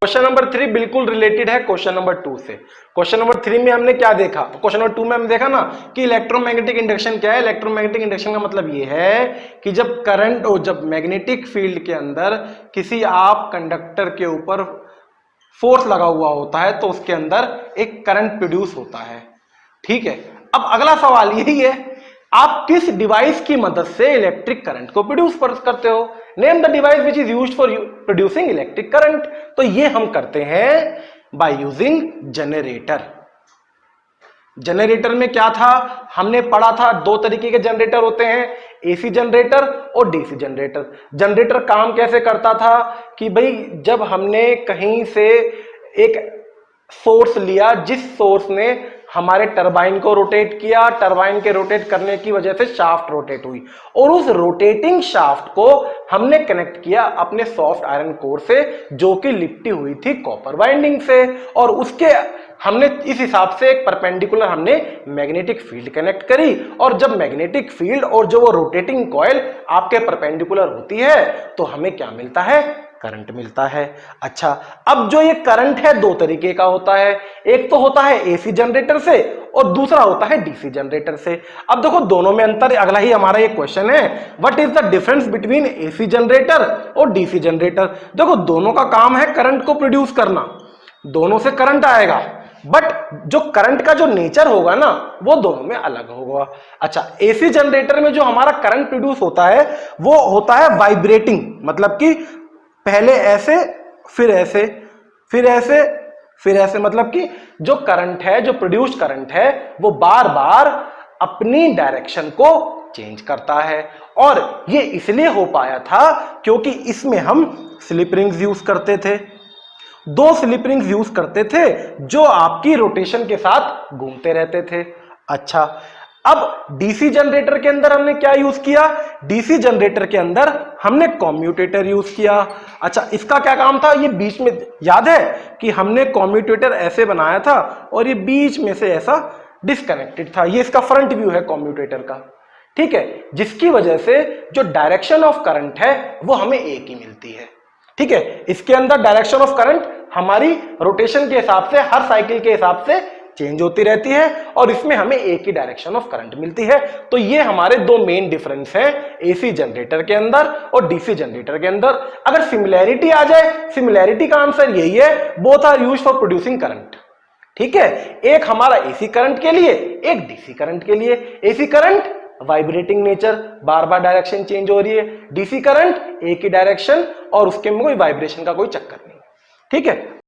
Question number 3 बिल्कुल related है question number 2 से। क्वेश्चन नंबर 3 में हमने क्या देखा, क्वेश्चन नंबर 2 में हमने देखा ना कि इलेक्ट्रोमैग्नेटिक इंडक्शन क्या है। इलेक्ट्रोमैग्नेटिक इंडक्शन का मतलब ये है कि जब करंट और जब मैग्नेटिक फील्ड के अंदर किसी आप कंडक्टर के ऊपर फोर्स लगा हुआ होता है तो उसके अंदर एक करंट प्रोड्यूस होता है। ठीक है, अब अगला सवाल यही है, आप किस डिवाइस की मदद से इलेक्ट्रिक करंट को प्रोड्यूस करते हो। Name the device which is used for producing electric current. तो ये हम करते हैं बाय यूजिंग जनरेटर। जनरेटर में क्या था, हमने पढ़ा था दो तरीके के जनरेटर होते हैं, एसी जनरेटर और डीसी जनरेटर। जनरेटर काम कैसे करता था कि भाई जब हमने कहीं से एक सोर्स लिया, जिस सोर्स ने हमारे टरबाइन को रोटेट किया, टरबाइन के रोटेट करने की वजह से शाफ्ट रोटेट हुई और उस रोटेटिंग शाफ्ट को हमने कनेक्ट किया अपने सॉफ्ट आयरन कोर से जो कि लिपटी हुई थी कॉपर वाइंडिंग से, और उसके हमने इस हिसाब से एक परपेंडिकुलर हमने मैग्नेटिक फील्ड कनेक्ट करी, और जब मैग्नेटिक फील्ड और जो वो रोटेटिंग कॉइल आपके परपेंडिकुलर होती है तो हमें क्या मिलता है, करंट मिलता है। अच्छा, अब जो ये करंट है दो तरीके का होता है, एक तो होता है एसी जनरेटर से और दूसरा होता है डीसी जनरेटर से। अब देखो दोनों में अंतर, अगला ही हमारा ये क्वेश्चन है, what is the difference between AC generator और डीसी जनरेटर। देखो दोनों का काम है करंट को प्रोड्यूस करना, दोनों से करंट आएगा, बट जो करंट का जो नेचर होगा ना वो दोनों में अलग होगा। अच्छा, एसी जनरेटर में जो हमारा करंट प्रोड्यूस होता है वो होता है वाइब्रेटिंग, मतलब कि पहले ऐसे फिर ऐसे फिर ऐसे फिर ऐसे, मतलब कि जो करंट है, जो प्रोड्यूस्ड करंट है वो बार बार अपनी डायरेक्शन को चेंज करता है। और ये इसलिए हो पाया था क्योंकि इसमें हम स्लिप रिंग्स यूज करते थे, दो स्लिप रिंग्स यूज करते थे जो आपकी रोटेशन के साथ घूमते रहते थे। अच्छा, अब डीसी जनरेटर के अंदर हमने क्या यूज किया, डीसी जनरेटर के अंदर हमने कॉम्यूटेटर यूज किया। अच्छा, इसका क्या काम था, ये बीच में याद है कि हमने कॉम्यूटेटर ऐसे बनाया था और ये बीच में से ऐसा डिस्कनेक्टेड था, ये इसका फ्रंट व्यू है कॉम्यूटेटर का। ठीक है, जिसकी वजह से जो डायरेक्शन ऑफ करंट है वो हमें एक ही मिलती है। ठीक है, इसके अंदर डायरेक्शन ऑफ करंट हमारी रोटेशन के हिसाब से, हर साइकिल के हिसाब से चेंज होती रहती है और इसमें हमें एक ही डायरेक्शन ऑफ करंट मिलती है। तो ये हमारे दो मेन डिफरेंस हैं एसी जनरेटर के अंदर और डीसी जनरेटर के अंदर। अगर सिमिलैरिटी आ जाए, सिमिलैरिटी का आंसर यही है, both are used for producing current. ठीक है, एक हमारा एसी करंट के लिए, एक डीसी करंट के लिए। एसी करंट वाइब्रेटिंग नेचर, बार बार डायरेक्शन चेंज हो रही है, डीसी करंट एक ही डायरेक्शन और उसके में कोई वाइब्रेशन का कोई चक्कर नहीं। ठीक है।